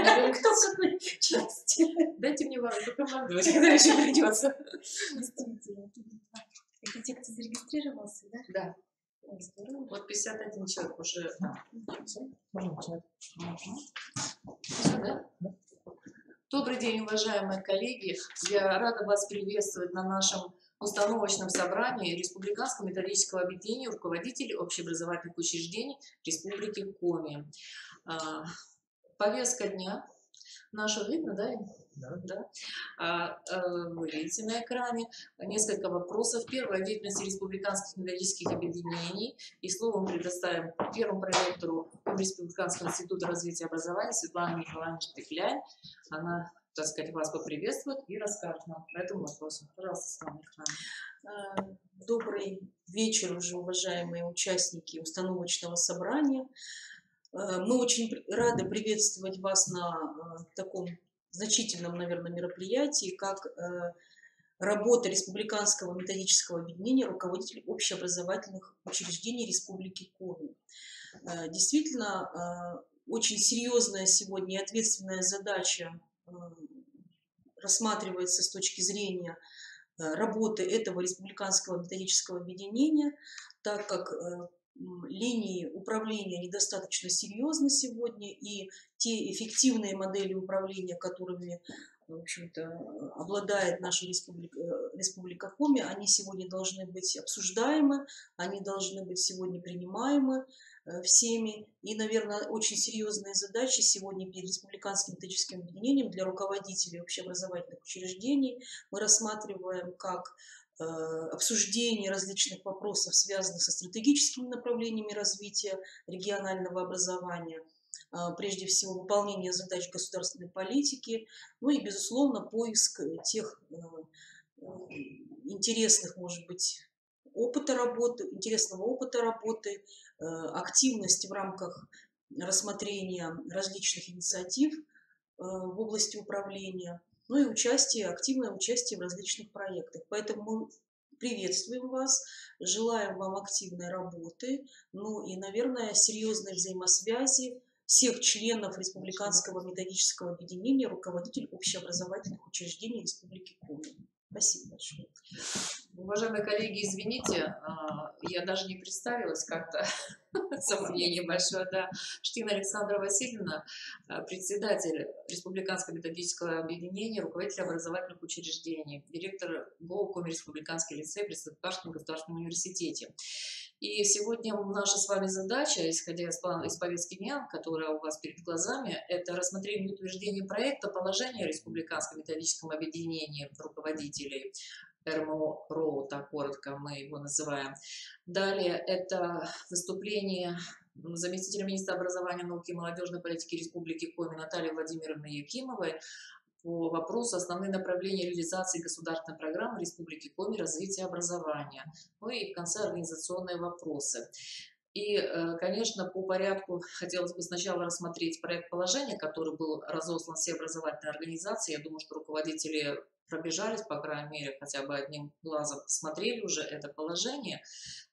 Кто в какой части? Дайте мне вам помогу, когда еще придется. Действительно. Это те, кто зарегистрировался, да? Да. Здорово. Вот 51 человек уже. Добрый день, уважаемые коллеги. Я рада вас приветствовать на нашем установочном собрании Республиканского методического объединения руководителей общеобразовательных учреждений Республики Коми. Повестка дня. Нашу видно, да? Да. Вы видите на экране несколько вопросов. Первое – деятельность республиканских методических объединений. И слово мы предоставим первому проректору Республиканского института развития образования Светлане Николаевне Штыхляй. Она, так сказать, вас поприветствует и расскажет нам по этому вопросу. Пожалуйста, Светлана Николаевна. Добрый вечер, уже уважаемые участники установочного собрания. Мы очень рады приветствовать вас на таком значительном, наверное, мероприятии, как работа Республиканского методического объединения руководителей общеобразовательных учреждений Республики Коми. Действительно, очень серьезная сегодня и ответственная задача рассматривается с точки зрения работы этого Республиканского методического объединения, так как линии управления недостаточно серьезны сегодня, и те эффективные модели управления, которыми, в общем-то, обладает наша Республика Коми, они сегодня должны быть обсуждаемы, они должны быть сегодня принимаемы всеми. И, наверное, очень серьезные задачи сегодня перед Республиканским методическим объединением для руководителей общеобразовательных учреждений. Мы рассматриваем как обсуждение различных вопросов, связанных со стратегическими направлениями развития регионального образования, прежде всего выполнение задач государственной политики, ну и, безусловно, поиск тех интересных, может быть, интересного опыта работы, активность в рамках рассмотрения различных инициатив в области управления, ну и активное участие в различных проектах. Поэтому мы приветствуем вас, желаем вам активной работы, ну и, наверное, серьезной взаимосвязи всех членов Республиканского методического объединения руководителей общеобразовательных учреждений Республики Коми. Спасибо большое. Уважаемые коллеги, извините, я даже не представилась как-то, сомнение большое, да. Штина Александра Васильевна, председатель Республиканского методического объединения, руководитель образовательных учреждений, директор ГОУ Коми Республиканский лицей при Сыктывкарском государственном университете. И сегодня наша с вами задача, исходя из повестки дня, которая у вас перед глазами, это рассмотрение и утверждение проекта положения Республиканского методического объединения руководителей РМО РОУ, так коротко мы его называем. Далее это выступление заместителя министра образования, науки и молодежной политики Республики Коми Натальи Владимировны Якимовой по вопросу основные направления реализации государственной программы Республики Коми развития образования. Ну и в конце организационные вопросы. И, конечно, по порядку хотелось бы сначала рассмотреть проект положения, который был разослан все образовательные организации. Я думаю, что руководители пробежались, по крайней мере, хотя бы одним глазом посмотрели уже это положение.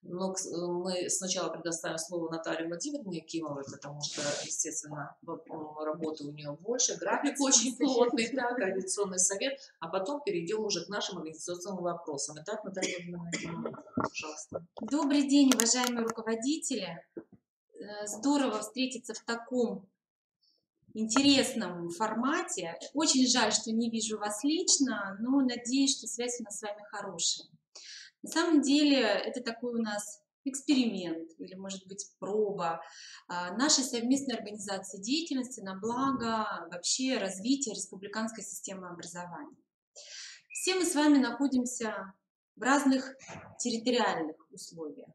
Но мы сначала предоставим слово Наталье Владимировне Якимовой, потому что, естественно, работы у нее больше, график очень плотный, да, координационный совет, а потом перейдем уже к нашим организационным вопросам. Итак, Наталья Владимировна Якимова, пожалуйста. Добрый день, уважаемые руководители. Здорово встретиться в таком интересном формате. Очень жаль, что не вижу вас лично, но надеюсь, что связь у нас с вами хорошая. На самом деле это такой у нас эксперимент или, может быть, проба нашей совместной организации деятельности на благо вообще развития республиканской системы образования. Все мы с вами находимся в разных территориальных условиях,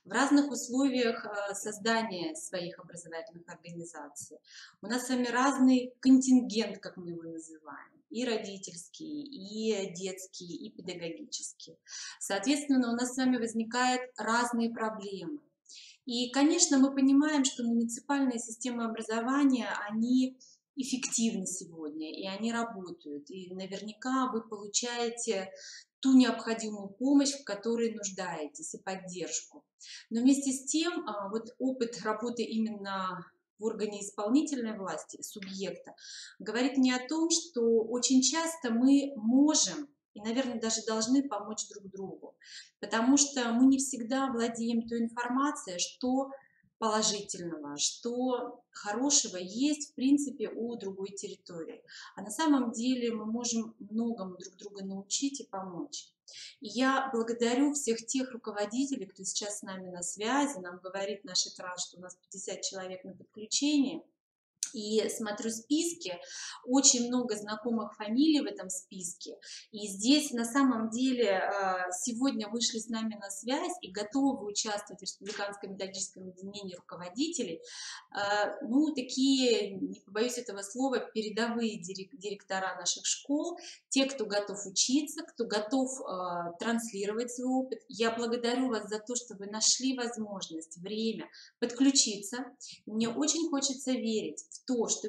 в разных условиях создания своих образовательных организаций. У нас с вами разный контингент, как мы его называем, и родительский, и детский, и педагогический. Соответственно, у нас с вами возникают разные проблемы. И, конечно, мы понимаем, что муниципальные системы образования, они эффективны сегодня, и они работают. И наверняка вы получаете ту необходимую помощь, в которой нуждаетесь, и поддержку. Но вместе с тем, вот опыт работы именно в органе исполнительной власти, субъекта, говорит мне о том, что очень часто мы можем и, наверное, даже должны помочь друг другу, потому что мы не всегда владеем той информацией, что положительного, что хорошего есть, в принципе, у другой территории. А на самом деле мы можем многому друг друга научить и помочь. И я благодарю всех тех руководителей, кто сейчас с нами на связи. Нам говорит наш экран, что у нас 50 человек на подключении. И смотрю списки, очень много знакомых фамилий в этом списке. И здесь на самом деле сегодня вышли с нами на связь и готовы участвовать в Республиканском методическом объединении руководителей. Ну, такие, не побоюсь этого слова, передовые директора наших школ, те, кто готов учиться, кто готов транслировать свой опыт. Я благодарю вас за то, что вы нашли возможность, время подключиться. Мне очень хочется верить в то, что,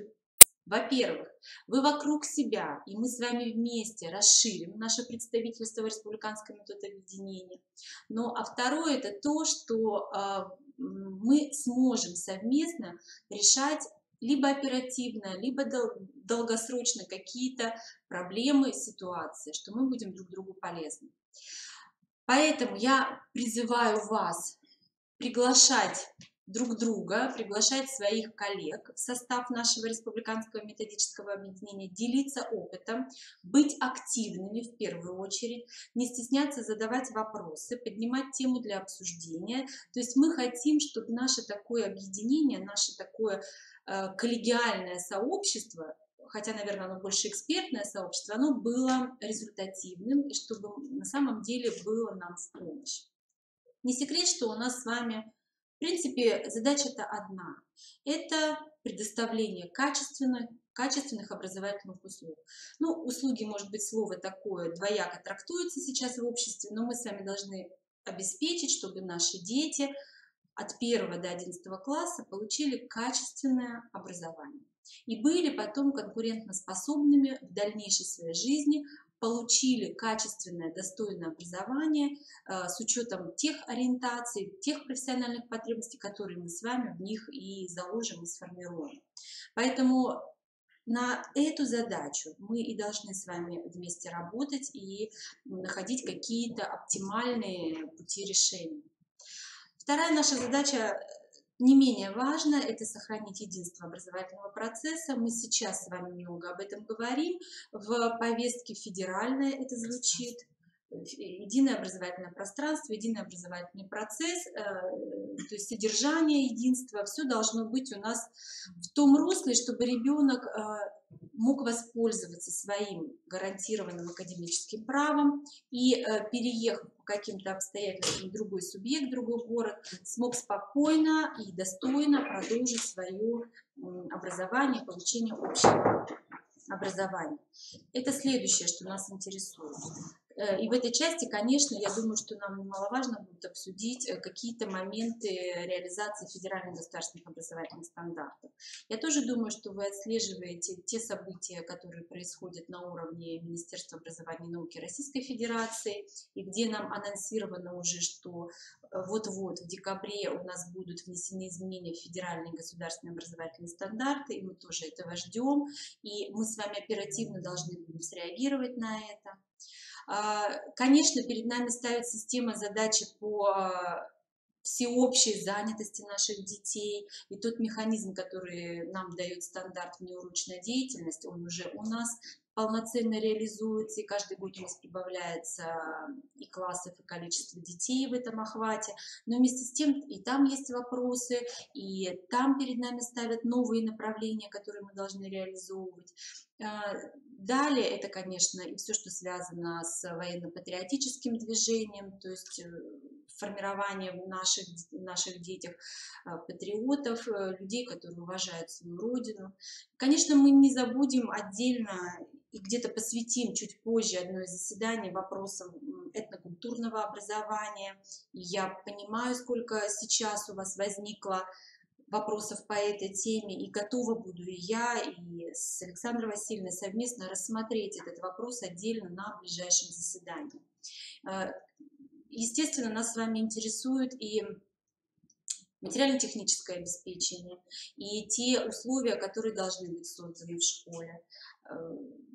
во-первых, вы вокруг себя, и мы с вами вместе расширим наше представительство в Республиканском методобъединении. Ну, а второе, это то, что мы сможем совместно решать либо оперативно, либо долгосрочно какие-то проблемы, ситуации, что мы будем друг другу полезны. Поэтому я призываю вас приглашать друг друга, приглашать своих коллег в состав нашего Республиканского методического объединения, делиться опытом, быть активными в первую очередь, не стесняться задавать вопросы, поднимать тему для обсуждения. То есть мы хотим, чтобы наше такое объединение, наше такое коллегиальное сообщество, хотя, наверное, оно больше экспертное сообщество, оно было результативным и чтобы на самом деле было нам в помощь. Не секрет, что у нас с вами, в принципе, задача-то одна. Это предоставление качественных образовательных услуг. Ну, услуги, может быть, слово такое двояко трактуется сейчас в обществе, но мы с вами должны обеспечить, чтобы наши дети от 1 до 11 класса получили качественное образование и были потом конкурентоспособными в дальнейшей своей жизни, получили качественное, достойное образование с учетом тех ориентаций, тех профессиональных потребностей, которые мы с вами в них и заложим, и сформируем. Поэтому на эту задачу мы и должны с вами вместе работать и находить какие-то оптимальные пути решения. Вторая наша задача не менее важно, это сохранить единство образовательного процесса. Мы сейчас с вами много об этом говорим. В повестке федеральной это звучит. Единое образовательное пространство, единый образовательный процесс, то есть содержание единства, все должно быть у нас в том русле, чтобы ребенок мог воспользоваться своим гарантированным академическим правом и, переехав по каким-то обстоятельствам в другой субъект, в другой город, смог спокойно и достойно продолжить свое образование, получение общего образования. Это следующее, что нас интересует. И в этой части, конечно, я думаю, что нам немаловажно будет обсудить какие-то моменты реализации федеральных государственных образовательных стандартов. Я тоже думаю, что вы отслеживаете те события, которые происходят на уровне Министерства образования и науки Российской Федерации, и где нам анонсировано уже, что вот-вот в декабре у нас будут внесены изменения в федеральные государственные образовательные стандарты, и мы тоже этого ждем, и мы с вами оперативно должны будем среагировать на это. Конечно, перед нами ставит система задачи по всеобщей занятости наших детей, и тот механизм, который нам дает стандарт внеурочная деятельность, он уже у нас полноценно реализуется, и каждый год у нас прибавляется и классов, и количество детей в этом охвате, но вместе с тем и там есть вопросы, и там перед нами ставят новые направления, которые мы должны реализовывать. Далее это, конечно, и все, что связано с военно-патриотическим движением, то есть формирование в наших детях патриотов, людей, которые уважают свою родину. Конечно, мы не забудем отдельно и где-то посвятим чуть позже одно из заседаний вопросам этнокультурного образования. И я понимаю, сколько сейчас у вас возникло вопросов по этой теме, и готова буду и я, и с Александрой Васильевной совместно рассмотреть этот вопрос отдельно на ближайшем заседании. Естественно, нас с вами интересует и материально-техническое обеспечение и те условия, которые должны быть созданы в школе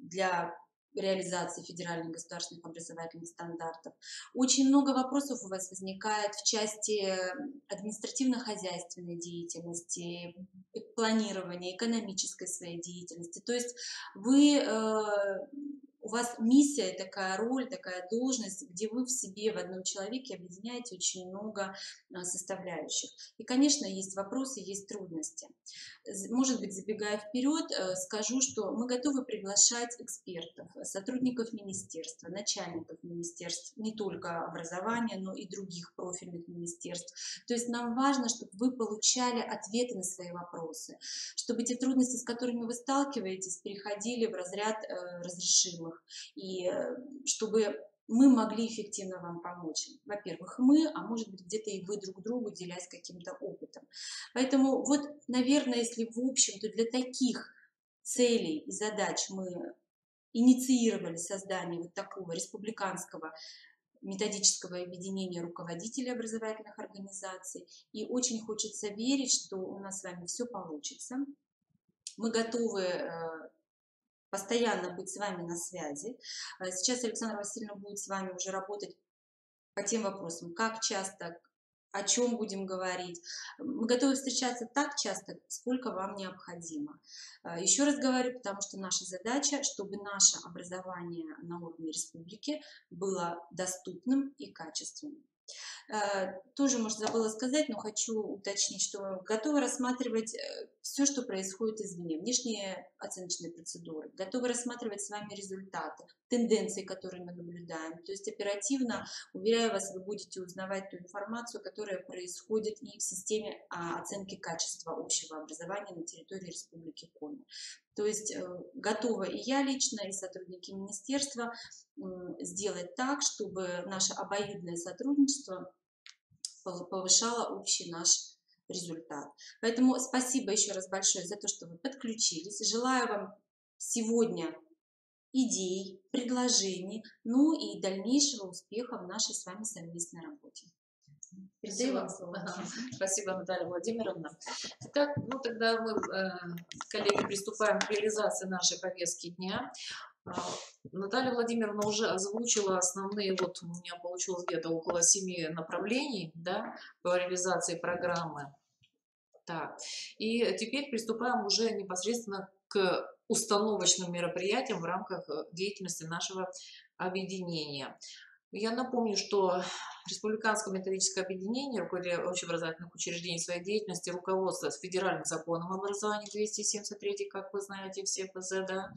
для реализации федеральных государственных образовательных стандартов. Очень много вопросов у вас возникает в части административно-хозяйственной деятельности, планирования, экономической своей деятельности. То есть у вас миссия, такая роль, такая должность, где вы в себе, в одном человеке объединяете очень много составляющих. И, конечно, есть вопросы, есть трудности. Может быть, забегая вперед, скажу, что мы готовы приглашать экспертов, сотрудников министерства, начальников министерств, не только образования, но и других профильных министерств. То есть нам важно, чтобы вы получали ответы на свои вопросы, чтобы те трудности, с которыми вы сталкиваетесь, переходили в разряд разрешимых, и чтобы мы могли эффективно вам помочь. Во-первых, мы, а может быть, где-то и вы друг другу, делясь каким-то опытом. Поэтому вот, наверное, если в общем, то для таких целей и задач мы инициировали создание вот такого республиканского методического объединения руководителей образовательных организаций. И очень хочется верить, что у нас с вами все получится. Мы готовы постоянно быть с вами на связи. Сейчас Александра Васильевна будет с вами уже работать по тем вопросам, как часто, о чем будем говорить. Мы готовы встречаться так часто, сколько вам необходимо. Еще раз говорю, потому что наша задача, чтобы наше образование на уровне республики было доступным и качественным. Тоже, может, забыла сказать, но хочу уточнить, что мы готовы рассматривать все, что происходит извне, внешние оценочные процедуры, готовы рассматривать с вами результаты, тенденции, которые мы наблюдаем. То есть оперативно, уверяю вас, вы будете узнавать ту информацию, которая происходит и в системе оценки качества общего образования на территории Республики Коми. То есть готова и я лично, и сотрудники министерства сделать так, чтобы наше обоюдное сотрудничество повышало общий наш результат. Поэтому спасибо еще раз большое за то, что вы подключились. Желаю вам сегодня идей, предложений, ну и дальнейшего успеха в нашей с вами совместной работе. Спасибо. Спасибо, Наталья Владимировна. Итак, ну тогда мы, коллеги, приступаем к реализации нашей повестки дня. Наталья Владимировна уже озвучила основные, вот у меня получилось где-то около 7 направлений, да, по реализации программы. Так, и теперь приступаем уже непосредственно к установочным мероприятиям в рамках деятельности нашего объединения. Я напомню, что Республиканское методическое объединение, руководитель общеобразовательных учреждений своей деятельности, руководствуется федеральным законом об образовании 273, как вы знаете, все ПЗ, да,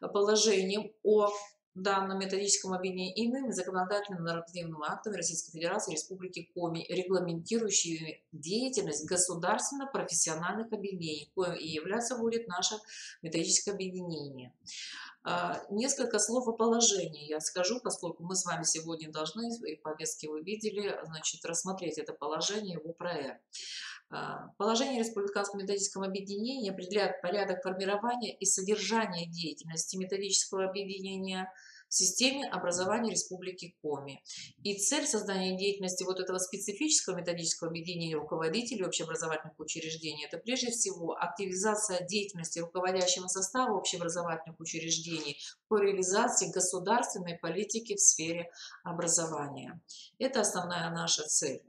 положением о данном методическом объединении и иными законодательными нормативными актами Российской Федерации и Республики Коми, регламентирующими деятельность государственно-профессиональных объединений, коим и являться будет наше методическое объединение. Несколько слов о положении я скажу, поскольку мы с вами сегодня должны, и в повестке вы видели, значит, рассмотреть это положение, его проект. Положение Республиканского методического объединения определяет порядок формирования и содержания деятельности методического объединения в системе образования Республики Коми. И цель создания деятельности вот этого специфического методического объединения руководителей общеобразовательных учреждений – это прежде всего активизация деятельности руководящего состава общеобразовательных учреждений по реализации государственной политики в сфере образования. Это основная наша цель.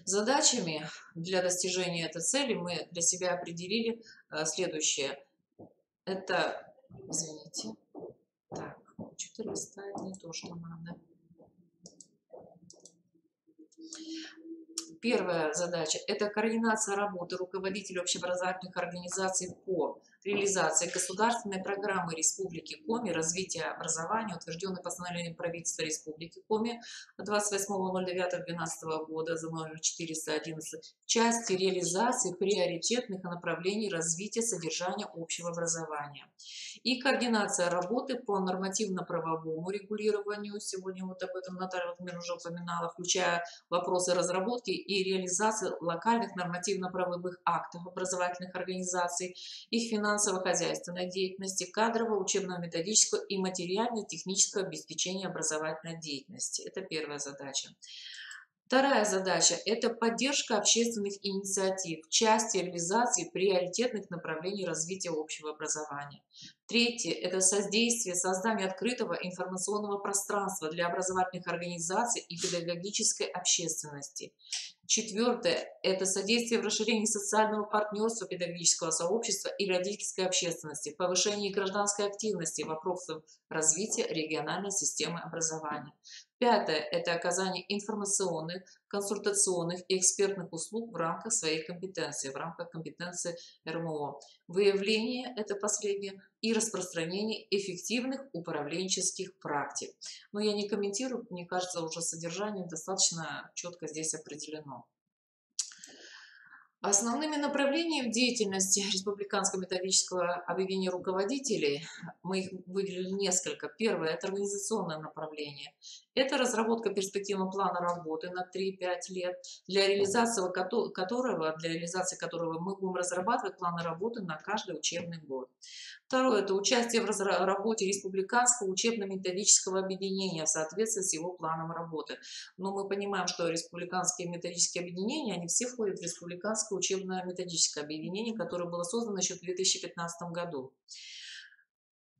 Задачами для достижения этой цели мы для себя определили следующее. Это, извините, так, что-то листает не то, что надо. Первая задача – это координация работы руководителей общеобразовательных организаций по реализации государственной программы Республики Коми развития образования, утвержденной постановлением правительства Республики Коми 28.09.2012 года за номер 411 в части реализации приоритетных направлений развития содержания общего образования. И координация работы по нормативно-правовому регулированию, сегодня вот об этом Наталья Владимировна уже упоминала, включая вопросы разработки и реализации локальных нормативно-правовых актов образовательных организаций, их финансово-хозяйственной деятельности, кадрового, учебно-методического и материально-технического обеспечения образовательной деятельности. Это первая задача. Вторая задача – это поддержка общественных инициатив в части реализации приоритетных направлений развития общего образования. Третье – это содействие созданию открытого информационного пространства для образовательных организаций и педагогической общественности. Четвертое – это содействие в расширении социального партнерства педагогического сообщества и родительской общественности, повышении гражданской активности в вопросах развития региональной системы образования. Пятое – это оказание информационных, консультационных и экспертных услуг в рамках своей компетенции, в рамках компетенции РМО. Выявление – это последнее, и распространение эффективных управленческих практик. Но я не комментирую, мне кажется, уже содержание достаточно четко здесь определено. Основными направлениями деятельности Республиканского методического объединения руководителей, мы их выделили несколько. Первое – это организационное направление. Это разработка перспективного плана работы на 3-5 лет, для реализации которого мы будем разрабатывать планы работы на каждый учебный год. Второе – это участие в работе Республиканского учебно-методического объединения в соответствии с его планом работы. Но мы понимаем, что республиканские методические объединения, они все входят в Республиканское учебно-методическое объединение, которое было создано еще в 2015 году.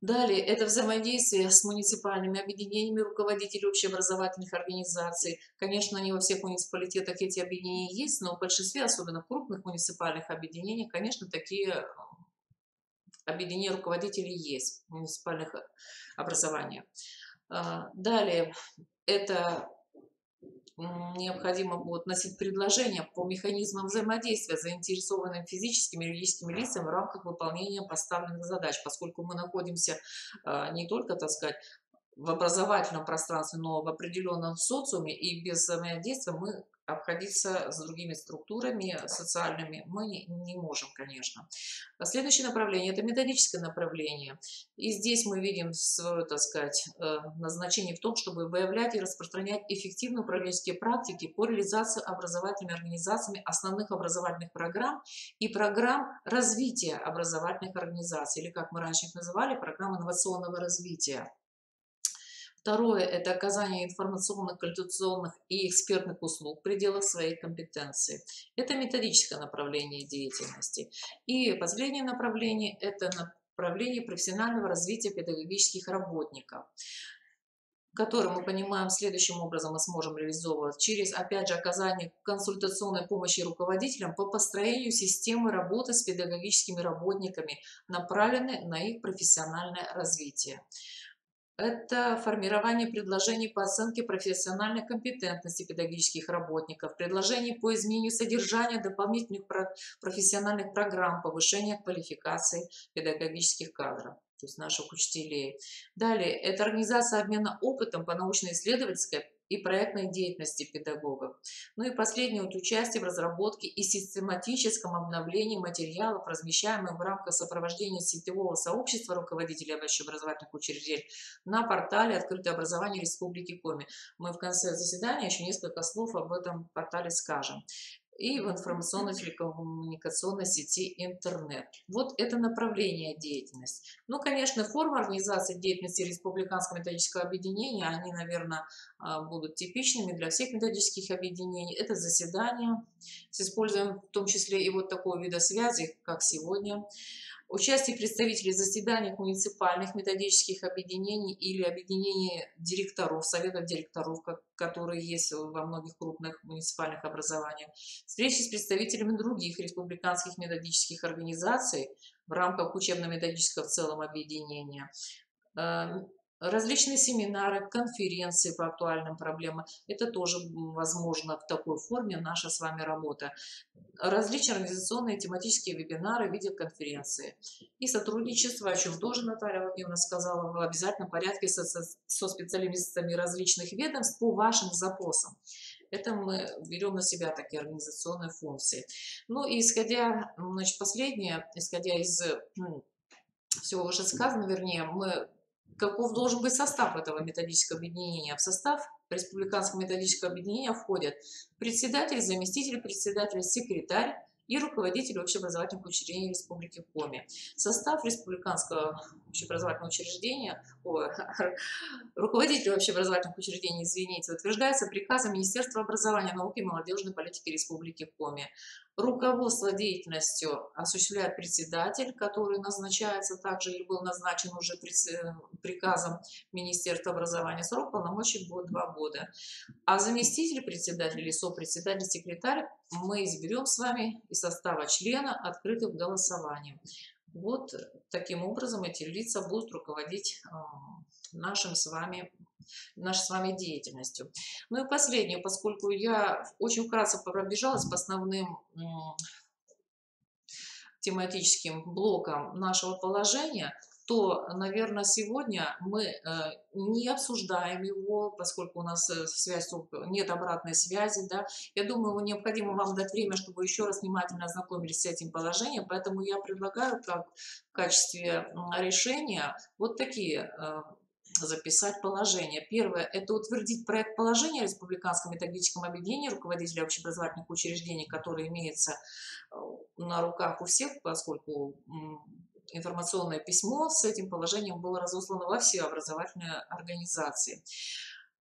Далее, это взаимодействие с муниципальными объединениями руководителей общеобразовательных организаций. Конечно, не во всех муниципалитетах эти объединения есть, но в большинстве, особенно в крупных муниципальных объединениях, конечно, такие объединения руководителей есть в муниципальных образованиях. Далее, это необходимо будет вносить предложения по механизмам взаимодействия с заинтересованными физическими и юридическими лицами в рамках выполнения поставленных задач, поскольку мы находимся не только, так сказать, в образовательном пространстве, но в определенном социуме, и без взаимодействия мы обходиться с другими структурами социальными мы не можем, конечно. Следующее направление – это методическое направление. И здесь мы видим свое, так сказать, назначение в том, чтобы выявлять и распространять эффективные управленческие практики по реализации образовательными организациями основных образовательных программ и программ развития образовательных организаций, или, как мы раньше их называли, программ инновационного развития. Второе – это оказание информационных, консультационных и экспертных услуг в пределах своей компетенции. Это методическое направление деятельности. И последнее направление – это направление профессионального развития педагогических работников, который мы понимаем следующим образом мы сможем реализовывать через, опять же, оказание консультационной помощи руководителям по построению системы работы с педагогическими работниками, направленной на их профессиональное развитие. Это формирование предложений по оценке профессиональной компетентности педагогических работников, предложений по изменению содержания дополнительных профессиональных программ, повышения квалификации педагогических кадров, то есть наших учителей. Далее, это организация обмена опытом по научно-исследовательской и проектной деятельности педагогов. Ну и последнее, вот участие в разработке и систематическом обновлении материалов, размещаемых в рамках сопровождения сетевого сообщества руководителей общеобразовательных учреждений на портале «Открытое образование Республики Коми». Мы в конце заседания еще несколько слов об этом портале скажем. И в информационно-телекоммуникационной сети интернет. Вот это направление деятельности. Ну, конечно, форма организации деятельности Республиканского методического объединения, они, наверное, будут типичными для всех методических объединений. Это заседания с использованием в том числе и вот такого вида связи, как сегодня. Участие представителей в заседаниях муниципальных методических объединений или объединений директоров, советов директоров, которые есть во многих крупных муниципальных образованиях. Встречи с представителями других республиканских методических организаций в рамках учебно-методического в целом объединения. Различные семинары, конференции по актуальным проблемам. Это тоже возможно в такой форме наша с вами работа. Различные организационные тематические вебинары, видеоконференции. И сотрудничество, о чем тоже Наталья Владимировна сказала, в обязательном порядке со специалистами различных ведомств по вашим запросам. Это мы берем на себя такие организационные функции. Ну и исходя, значит, последнее, исходя из всего вышесказанного, вернее, каков должен быть состав этого методического объединения? В состав Республиканского методического объединения входят председатель, заместитель председателя, секретарь и руководителей общеобразовательных учреждений Республики Коми. Состав республиканского общеобразовательного учреждения, руководителей общеобразовательных учреждений, извините, утверждается приказом Министерства образования, науки и молодежной политики Республики Коми. Руководство деятельностью осуществляет председатель, который назначается также или был назначен уже приказом Министерства образования. Срок полномочий будет 2 года. А заместитель председателя или сопредседатель, секретарь мы изберем с вами из состава члена открытым голосованием. Вот таким образом эти лица будут руководить нашей с вами деятельностью. Ну и последнее, поскольку я очень вкратце пробежалась по основным тематическим блокам нашего положения, то, наверное, сегодня мы не обсуждаем его, поскольку у нас связь, нет обратной связи. Да? Я думаю, необходимо вам дать время, чтобы еще раз внимательно ознакомились с этим положением, поэтому я предлагаю как в качестве решения вот такие записать положения. Первое – это утвердить проект положения Республиканском методическом объединении руководителей общеобразовательных учреждений, который имеется на руках у всех, поскольку информационное письмо с этим положением было разослано во все образовательные организации.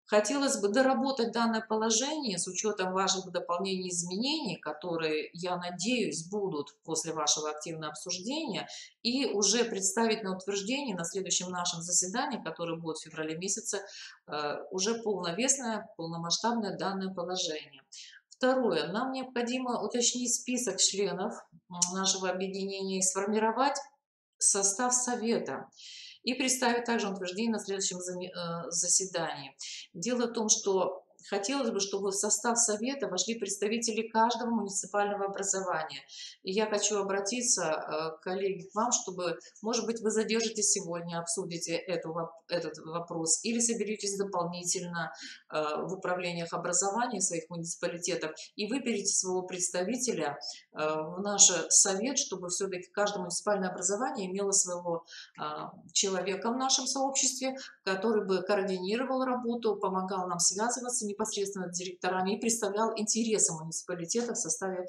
Хотелось бы доработать данное положение с учетом ваших дополнений и изменений, которые, я надеюсь, будут после вашего активного обсуждения, и уже представить на утверждение на следующем нашем заседании, которое будет в феврале месяце, уже полновесное, полномасштабное данное положение. Второе. Нам необходимо уточнить список членов нашего объединения и сформировать состав совета и представить также утверждение на следующем заседании. Дело в том, что хотелось бы, чтобы в состав совета вошли представители каждого муниципального образования. И я хочу обратиться, коллеги, к вам, чтобы, может быть, вы задержитесь сегодня, обсудите этот вопрос, или соберетесь дополнительно в управлениях образования своих муниципалитетов и выберите своего представителя в наш совет, чтобы все-таки каждое муниципальное образование имело своего человека в нашем сообществе, который бы координировал работу, помогал нам связываться непосредственно с директорами и представлял интересы муниципалитета в составе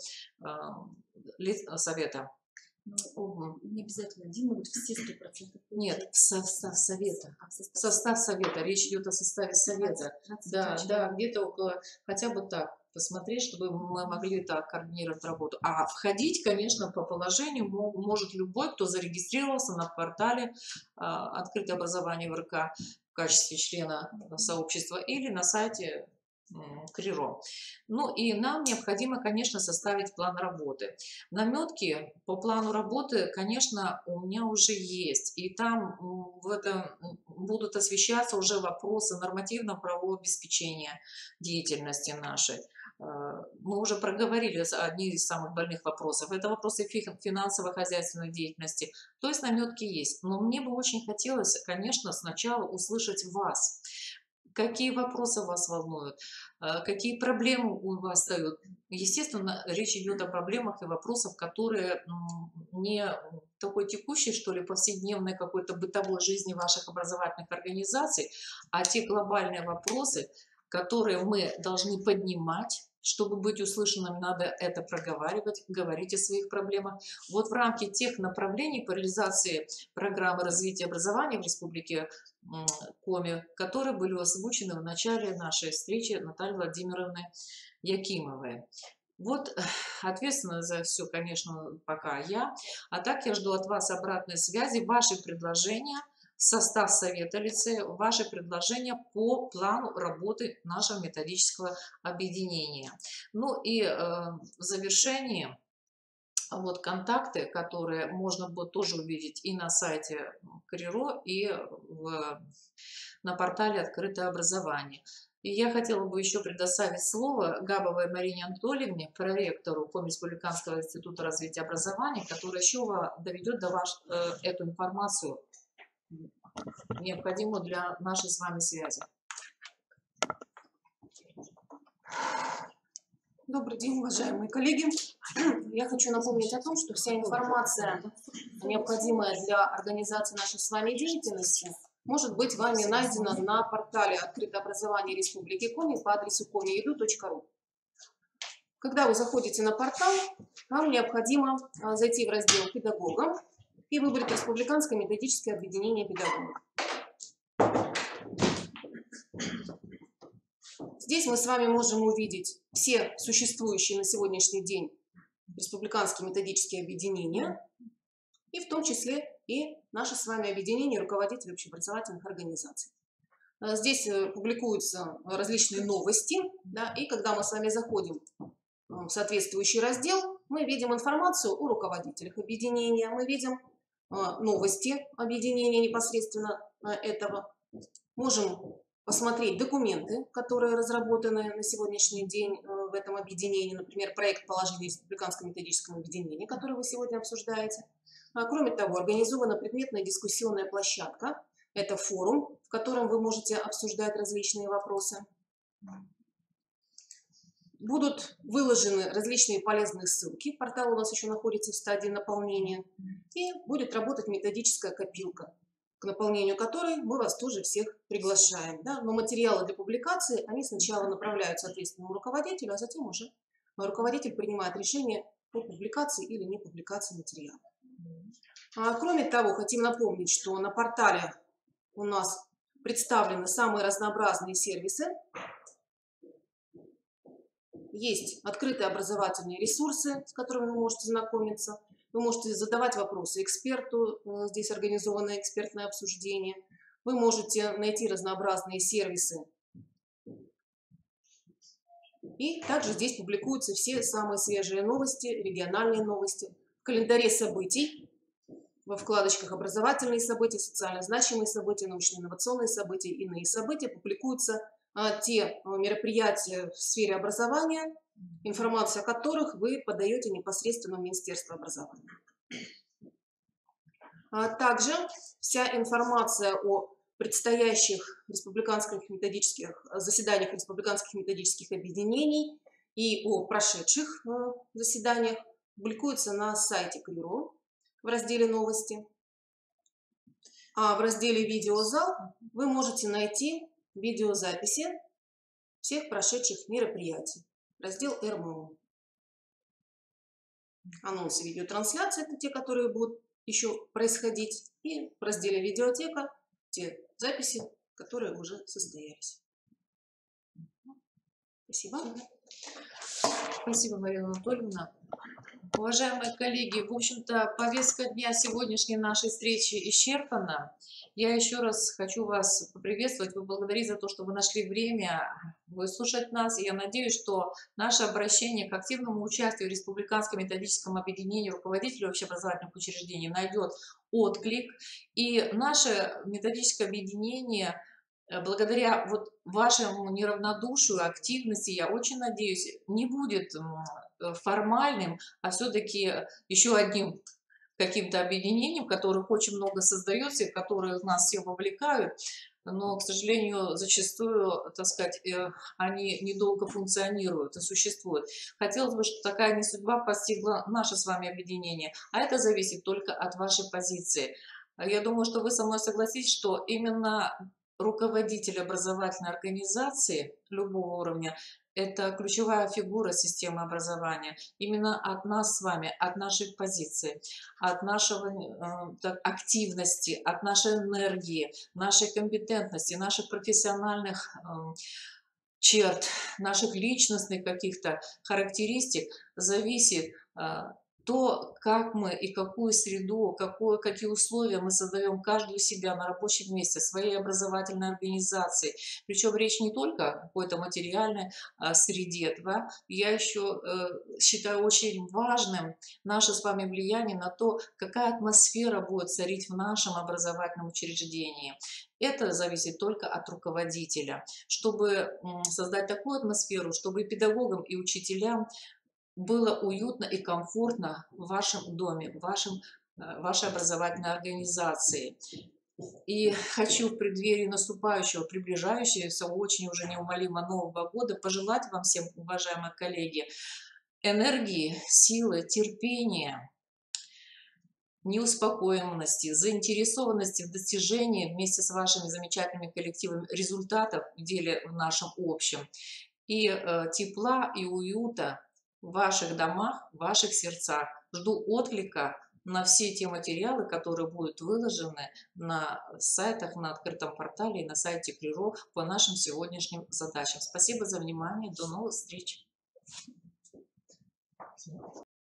совета. Не обязательно один, могут все 100%. Нет, в состав совета. В состав совета. Речь идет о составе совета. 20 да, где-то около, хотя бы так, посмотреть, чтобы мы могли так координировать работу. А входить, конечно, по положению может любой, кто зарегистрировался на портале «Открытое образование ВРК» в качестве члена сообщества или на сайте КРИРО. Ну и нам необходимо, конечно, составить план работы. Наметки по плану работы, конечно, у меня уже есть. И там в этом будут освещаться уже вопросы нормативно-правового обеспечения деятельности нашей. Мы уже проговорили одни из самых больных вопросов. Это вопросы финансово-хозяйственной деятельности. То есть наметки есть. Но мне бы очень хотелось, конечно, сначала услышать вас. Какие вопросы вас волнуют, какие проблемы у вас встают. Естественно, речь идет о проблемах и вопросах, которые не такой текущей, что ли, повседневной какой-то бытовой жизни ваших образовательных организаций, а те глобальные вопросы, которые мы должны поднимать. Чтобы быть услышанным, надо это проговаривать, говорить о своих проблемах. Вот в рамке тех направлений по реализации программы развития образования в Республике Коми, которые были озвучены в начале нашей встречи Натальей Владимировной Якимовой. Вот ответственно за все, конечно, пока я. А так я жду от вас обратной связи, ваши предложения, состав совета лицея, ваши предложения по плану работы нашего методического объединения. Ну и в завершении вот контакты, которые можно будет тоже увидеть и на сайте КРИРО, и на портале «Открытое образование». И я хотела бы еще предоставить слово Габовой Марине Анатольевне, проректору Коми Республиканского института развития образования, которая еще доведет до вас эту информацию, необходимую для нашей с вами связи. Добрый день, уважаемые коллеги. Я хочу напомнить о том, что вся информация, необходимая для организации нашей с вами деятельности, может быть вами найдена на портале «Открытое образование Республики Коми» по адресу komi.edu.ru. Когда вы заходите на портал, вам необходимо зайти в раздел «Педагогам» и выбрать Республиканское методическое объединение педагогов. Здесь мы с вами можем увидеть все существующие на сегодняшний день республиканские методические объединения, и в том числе и наше с вами объединение руководителей общеобразовательных организаций. Здесь публикуются различные новости, да, и когда мы с вами заходим в соответствующий раздел, мы видим информацию о руководителях объединения, мы видим новости объединения непосредственно этого, можем посмотреть документы, которые разработаны на сегодняшний день в этом объединении, например, проект положения Республиканского методического объединения, который вы сегодня обсуждаете. Кроме того, организована предметная дискуссионная площадка. Это форум, в котором вы можете обсуждать различные вопросы. Будут выложены различные полезные ссылки. Портал у нас еще находится в стадии наполнения. И будет работать методическая копилка, к наполнению которой мы вас тоже всех приглашаем. Да? Но материалы для публикации, они сначала направляют соответственному руководителю, а затем уже руководитель принимает решение по публикации или не публикации материала. Кроме того, хотим напомнить, что на портале у нас представлены самые разнообразные сервисы. Есть открытые образовательные ресурсы, с которыми вы можете знакомиться. Вы можете задавать вопросы эксперту, здесь организовано экспертное обсуждение. Вы можете найти разнообразные сервисы. И также здесь публикуются все самые свежие новости, региональные новости. В календаре событий, во вкладочках «Образовательные события», «Социально значимые события», «Научно-инновационные события» и «Иные события» публикуются те мероприятия в сфере образования, информацию о которых вы подаете непосредственно в Министерство образования. Также вся информация о предстоящих заседаниях республиканских методических объединений и о прошедших заседаниях публикуется на сайте КРИРО в разделе «Новости». А в разделе «Видеозал» вы можете найти видеозаписи всех прошедших мероприятий. Раздел РМО. Анонсы видеотрансляции – это те, которые будут еще происходить. И в разделе «Видеотека» те записи, которые уже состоялись. Спасибо. Спасибо, Марина Анатольевна. Уважаемые коллеги, в общем-то, повестка дня сегодняшней нашей встречи исчерпана. Я еще раз хочу вас поприветствовать, поблагодарить за то, что вы нашли время выслушать нас. И я надеюсь, что наше обращение к активному участию в Республиканском методическом объединении руководителей общеобразовательных учреждений найдет отклик. И наше методическое объединение, благодаря вот вашему неравнодушию, активности, я очень надеюсь, не будет формальным, а все-таки еще одним каким-то объединением, которых очень много создается, и которые нас все вовлекают, но, к сожалению, зачастую, так сказать, они недолго функционируют и существуют. Хотелось бы, чтобы такая не судьба постигла наше с вами объединение, а это зависит только от вашей позиции. Я думаю, что вы со мной согласитесь, что именно руководитель образовательной организации любого уровня – это ключевая фигура системы образования. Именно от нас с вами, от нашей позиции, от нашего активности, от нашей энергии, нашей компетентности, наших профессиональных черт, наших личностных каких-то характеристик зависит то, как мы и какую среду, какие условия мы создаем каждый у себя на рабочем месте, своей образовательной организации. Причем речь не только о какой-то материальной среде. Да? Я еще считаю очень важным наше с вами влияние на то, какая атмосфера будет царить в нашем образовательном учреждении. Это зависит только от руководителя. Чтобы создать такую атмосферу, чтобы и педагогам, и учителям было уютно и комфортно в вашем доме, в вашей образовательной организации. И хочу в преддверии наступающего, приближающегося, очень уже неумолимо Нового года пожелать вам всем, уважаемые коллеги, энергии, силы, терпения, неуспокоенности, заинтересованности в достижении вместе с вашими замечательными коллективами результатов в деле в нашем общем, и тепла, и уюта, в ваших домах, в ваших сердцах. Жду отклика на все те материалы, которые будут выложены на сайтах, на открытом портале и на сайте КРИРО по нашим сегодняшним задачам. Спасибо за внимание. До новых встреч.